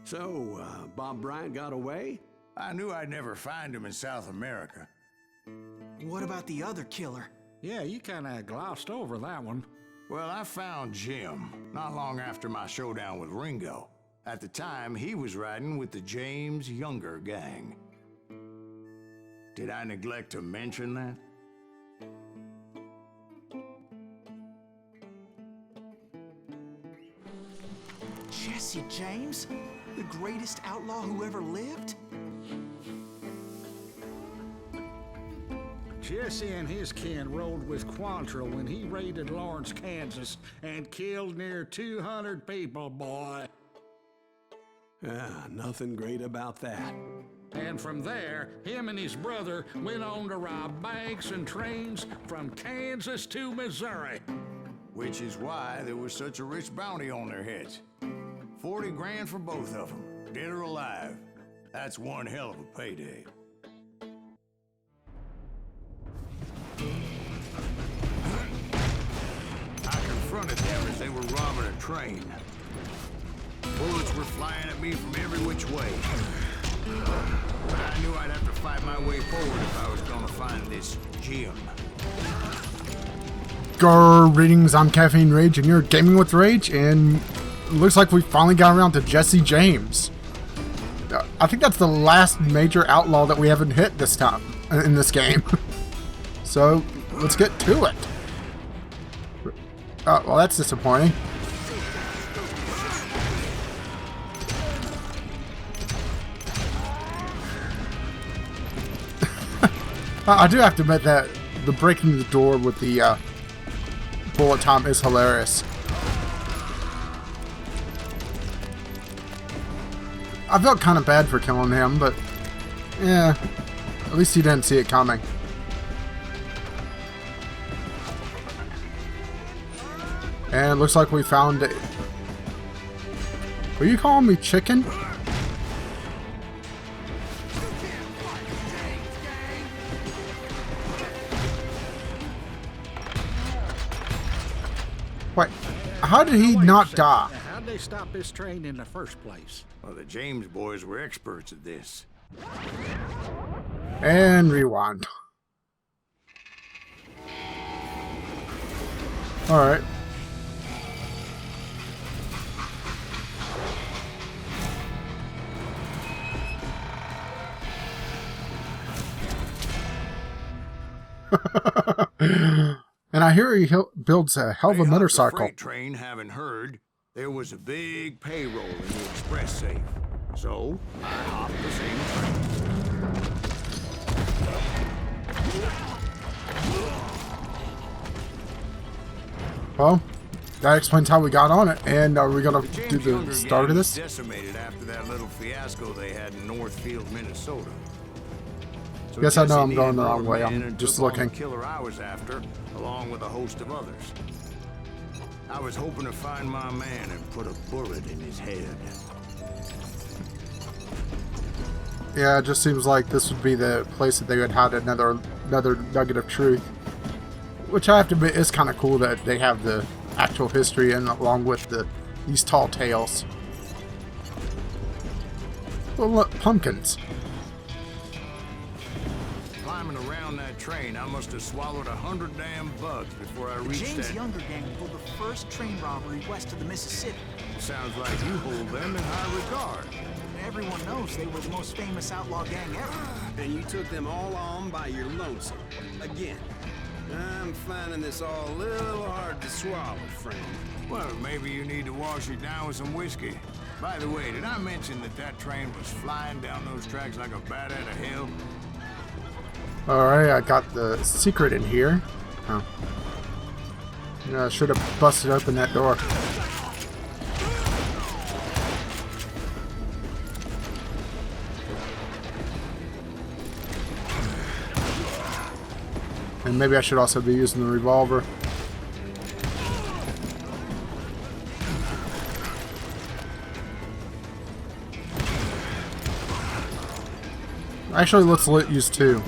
So, Bob Bryant got away? I knew I'd never find him in South America. What about the other killer? Yeah, you kinda glossed over that one. Well, I found Jim not long after my showdown with Ringo. At the time, he was riding with the James Younger gang. Did I neglect to mention that? Jesse James? The greatest outlaw who ever lived? Jesse and his kin rode with Quantrill when he raided Lawrence, Kansas, and killed near 200 people, boy. Nothing great about that. And from there, him and his brother went on to rob banks and trains from Kansas to Missouri. Which is why there was such a rich bounty on their heads. 40 grand for both of them, dead or alive. That's one hell of a payday. I confronted them as they were robbing a train. Bullets were flying at me from every which way. But I knew I'd have to fight my way forward if I was gonna find this Jim. Greetings, I'm Caffeine Rage, and you're Gaming with Rage, and it looks like we finally got around to Jesse James. I think that's the last major outlaw that we haven't hit this time in this game. So, let's get to it. Oh, well, that's disappointing. I do have to admit that the breaking the door with the bullet time is hilarious. I felt kind of bad for killing him, but yeah, at least he didn't see it coming. And it looks like we found it. Were you calling me chicken? Wait, how did he not die? How'd they stop this train in the first place? Well, the James boys were experts at this. And rewind. Alright. And I hear he builds a hell of a motorcycle. The freight train, having heard, there was a big payroll in the express safe. So, I hopped the same train. Well, that explains how we got on it. And are we going to do the start of this? Decimated after that little fiasco they had in Northfield, Minnesota. So Yes, I know Jesse I'm going the needed wrong more way. men I'm and just took on looking. the killer I was after, along with a host of others. I was hoping to find my man and put a bullet in his head. Yeah, it just seems like this would be the place that they would hide another nugget of truth. Which I have to admit is kind of cool that they have the actual history and along with these tall tales. Well, look, pumpkins. Climbing around that train, I must have swallowed 100 damn bugs before I reached James that. Younger gang pulled the first train robbery west of the Mississippi. Sounds like you hold them in high regard. Everyone knows they were the most famous outlaw gang ever. And you took them all on by your lonesome. Again. I'm finding this all a little hard to swallow, friend. Well, maybe you need to wash it down with some whiskey. By the way, did I mention that train was flying down those tracks like a bat out of hell? Alright, I got the secret in here. Oh. Yeah, I should have busted open that door. And maybe I should also be using the revolver. Actually, let's use two.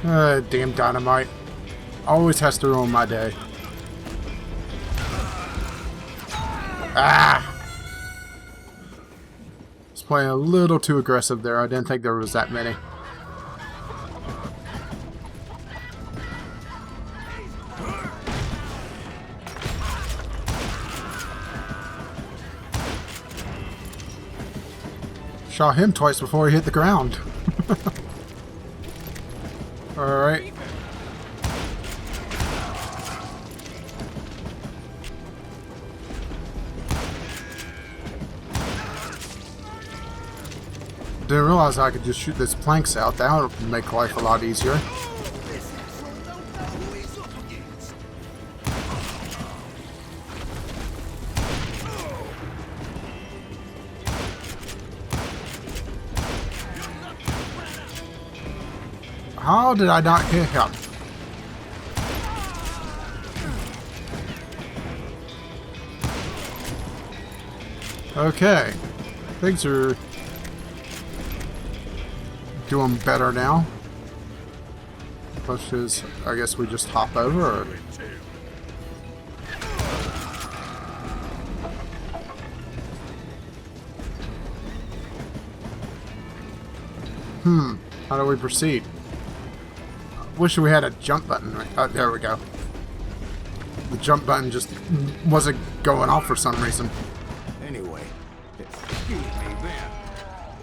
Damn dynamite. Always has to ruin my day. Ah! Was playing a little too aggressive there. I didn't think there was that many. Shot him twice before he hit the ground. Alright. Didn't realize I could just shoot these planks out. That would make life a lot easier. How did I not hit him? Okay. Things are doing better now. Pushes, I guess we just hop over. Or... How do we proceed? Wish we had a jump button. Oh, there we go. The jump button just wasn't going off for some reason. Anyway, excuse me, Ben.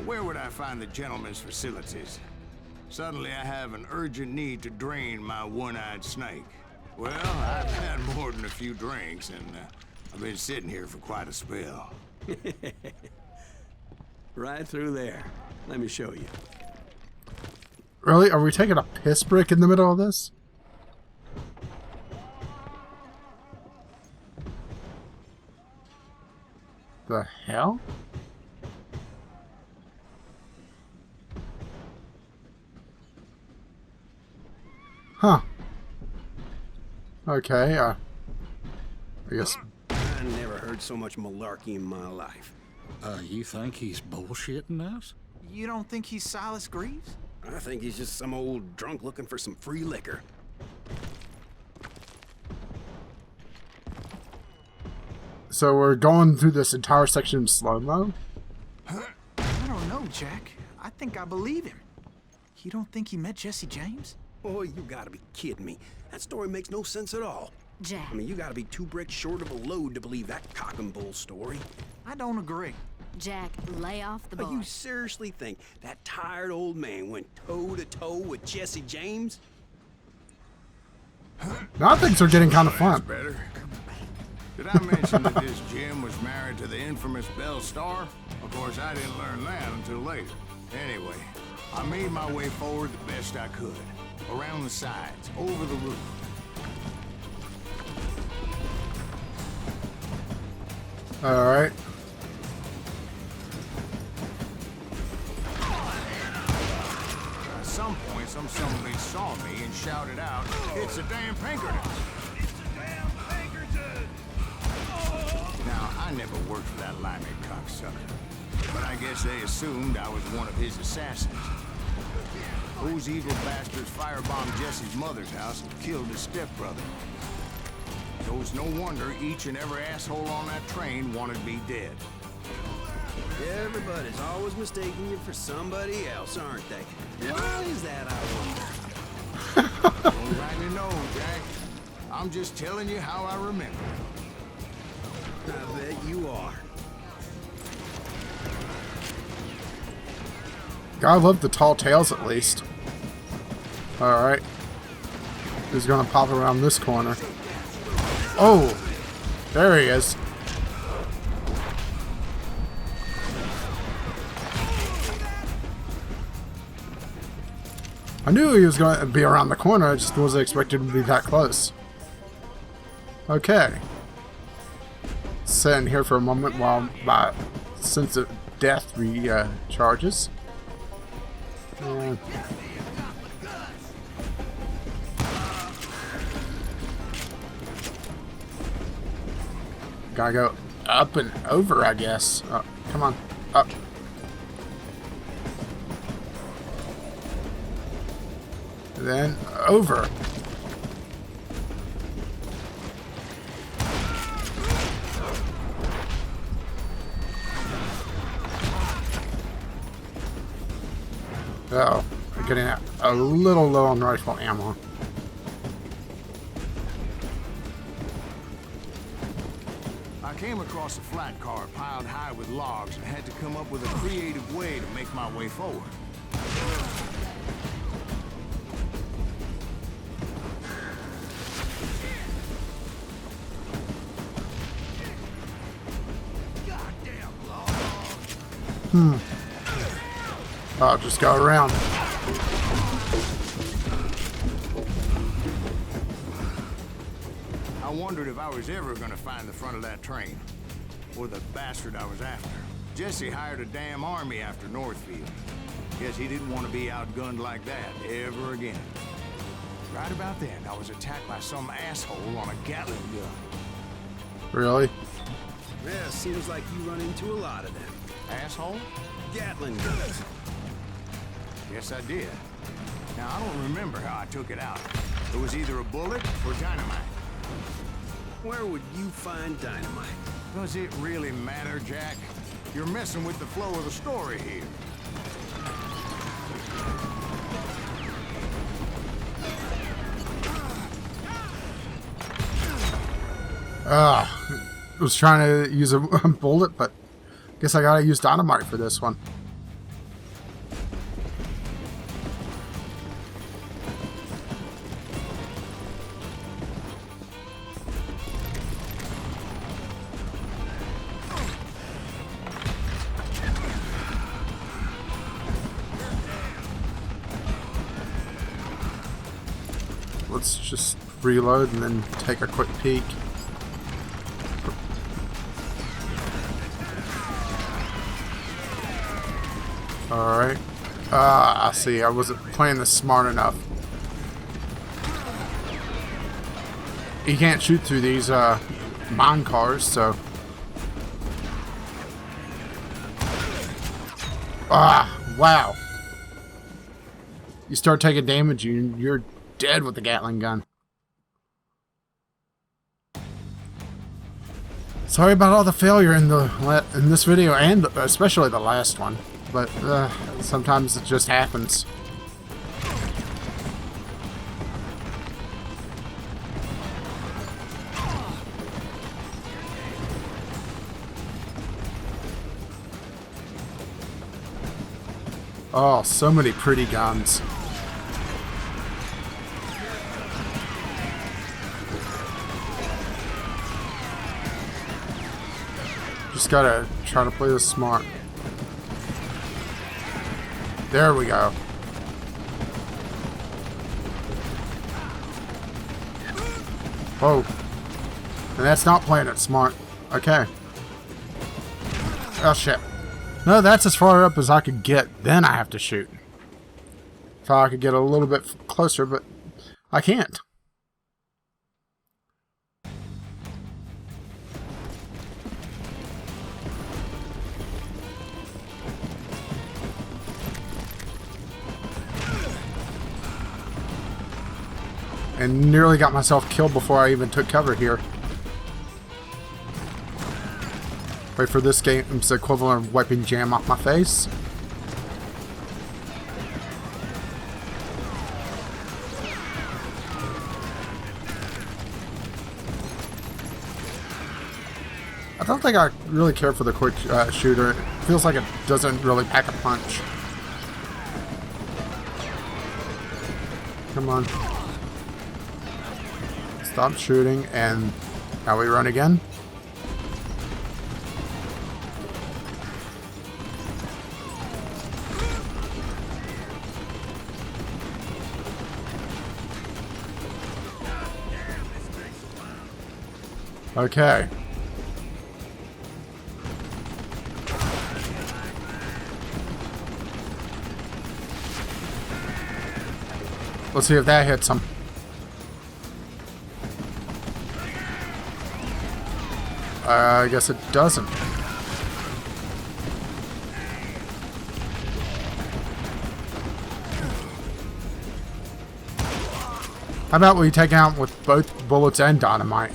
Where would I find the gentleman's facilities? Suddenly I have an urgent need to drain my one-eyed snake. Well, I've had more than a few drinks, and I've been sitting here for quite a spell. Right through there. Let me show you. Really? Are we taking a piss break in the middle of this? The hell? Huh. Okay, I guess... I never heard so much malarkey in my life. You think he's bullshitting us? You don't think he's Silas Greaves? I think he's just some old drunk looking for some free liquor. So we're going through this entire section in slow-mo? I don't know, Jack. I think I believe him. You don't think he met Jesse James? Oh, you gotta be kidding me. That story makes no sense at all. Jack. I mean, you gotta be 2 bricks short of a load to believe that cock and bull story. I don't agree. Jack, lay off the But bar. you seriously think that tired old man went toe-to-toe with Jesse James? Now things are getting kind of That's fun. better. Did I mention that this Jim was married to the infamous Belle Starr? Of course, I didn't learn that until later. Anyway, I made my way forward the best I could. Around the sides, over the roof. Alright. At some point, some somebody saw me and shouted out, "It's a damn Pinkerton!" Now, I never worked for that limey cocksucker, but I guess they assumed I was one of his assassins. Those evil bastards firebombed Jesse's mother's house and killed his stepbrother. So it's no wonder each and every asshole on that train wanted me dead. Everybody's always mistaking you for somebody else, aren't they? Why is that, I wonder? Don't rightly know, Jack. I'm just telling you how I remember. I bet you are. I love the tall tales at least. Alright. Who's gonna pop around this corner? Oh! There he is. I knew he was going to be around the corner, I just wasn't expecting him to be that close. Okay. Sit in here for a moment while my sense of death recharges. Gotta go up and over, I guess. Come on, up. then over. Uh-oh, I'm getting a little low on rifle ammo. I came across a flat car piled high with logs and had to come up with a creative way to make my way forward. I'll just go around. I wondered if I was ever gonna find the front of that train. Or the bastard I was after. Jesse hired a damn army after Northfield. Guess he didn't want to be outgunned like that ever again. Right about then, I was attacked by some asshole on a Gatling gun. Really? Yeah, seems like you run into a lot of them. Asshole? Gatling guns. Yes, I did. Now, I don't remember how I took it out. It was either a bullet or dynamite. Where would you find dynamite? Does it really matter, Jack? You're messing with the flow of the story here. I was trying to use a bullet, but guess I gotta use dynamite for this one. Let's just reload and then take a quick peek. Alright. I see. I wasn't playing this smart enough. You can't shoot through these mine cars, so... Wow. You start taking damage, you're dead with the Gatling gun. Sorry about all the failure in this video, and especially the last one. But sometimes it just happens. Oh, so many pretty guns. Just gotta try to play this smart. There we go. Whoa. And that's not playing it smart. Okay. Oh shit. No, that's as far up as I could get. Then I have to shoot. Thought I could get a little bit closer, but I can't. And nearly got myself killed before I even took cover here. Wait for this game's equivalent of wiping jam off my face. I don't think I really care for the quick shooter. It feels like it doesn't really pack a punch. Come on. Stop shooting, and now we run again. Okay. Let's see if that hits him. I guess it doesn't. How about we take him out with both bullets and dynamite?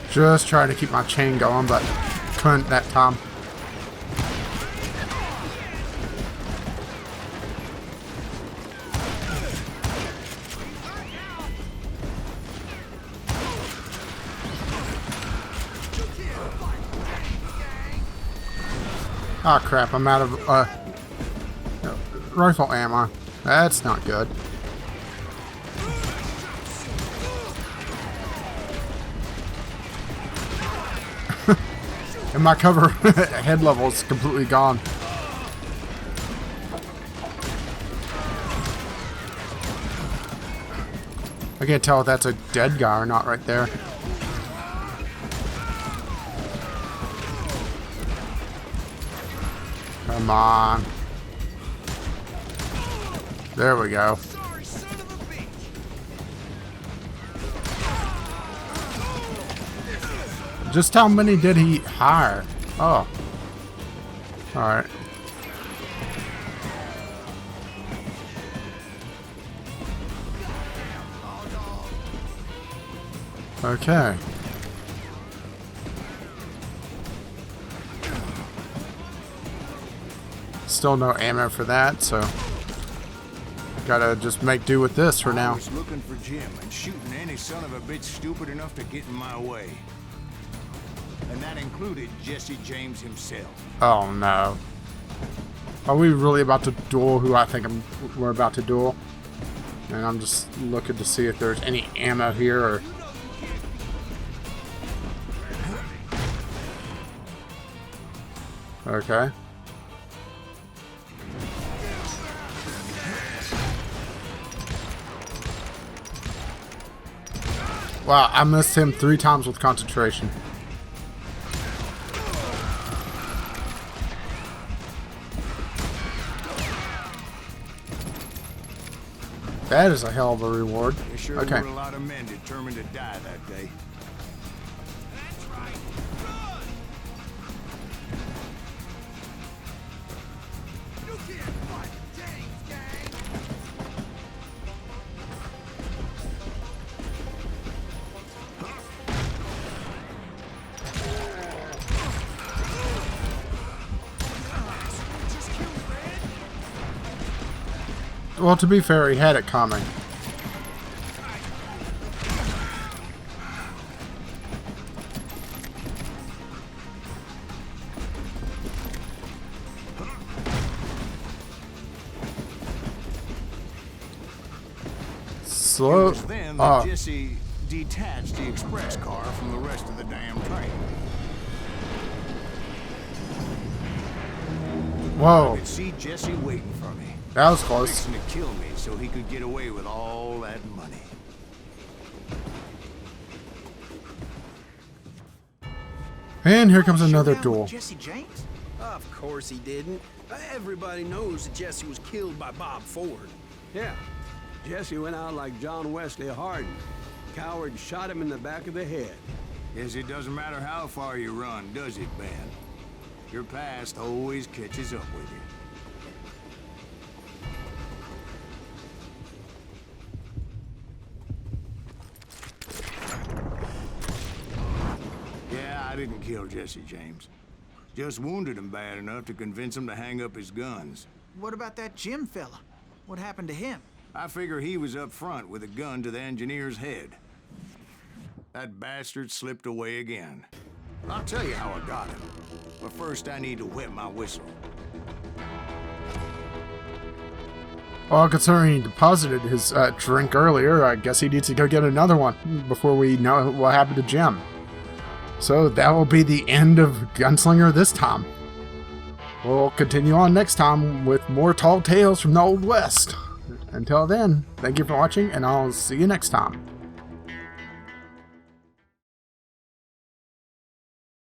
Just trying to keep my chain going, but couldn't that time. Oh crap, I'm out of rifle ammo. That's not good. And my cover head level is completely gone. I can't tell if that's a dead guy or not right there. Come on. There we go. Just how many did he hire? Oh. Alright. Okay. Still no ammo for that, so gotta just make do with this for now. I was looking for Jim and shooting any son of a bitch stupid enough to get in my way. And that included Jesse James himself. Oh no. Are we really about to duel who I think we're about to duel? And I'm just looking to see if there's any ammo here or... Okay. Wow, I missed him 3 times with concentration. That is a hell of a reward. There sure Okay. were a lot of men determined to die that day. That's right. Run! You can't fight James, gang! Well, to be fair, he had it coming. Slow. It was then that Jesse detached the express car from the rest of the damn train. Whoa. I could see Jesse waiting for me. That was close. Fixing to kill me so he could get away with all that money. And here comes another duel. Jesse James? Of course he didn't. Everybody knows that Jesse was killed by Bob Ford. Yeah. Jesse went out like John Wesley Hardin. Coward shot him in the back of the head. Guess it doesn't matter how far you run, does it, Ben? Your past always catches up with you. Yeah, I didn't kill Jesse James. Just wounded him bad enough to convince him to hang up his guns. What about that Jim fella? What happened to him? I figure he was up front with a gun to the engineer's head. That bastard slipped away again. I'll tell you how I got him. But first I need to wet my whistle. Well, considering he deposited his drink earlier, I guess he needs to go get another one before we know what happened to Jim. So that will be the end of Gunslinger this time. We'll continue on next time with more tall tales from the Old West. Until then, thank you for watching, and I'll see you next time.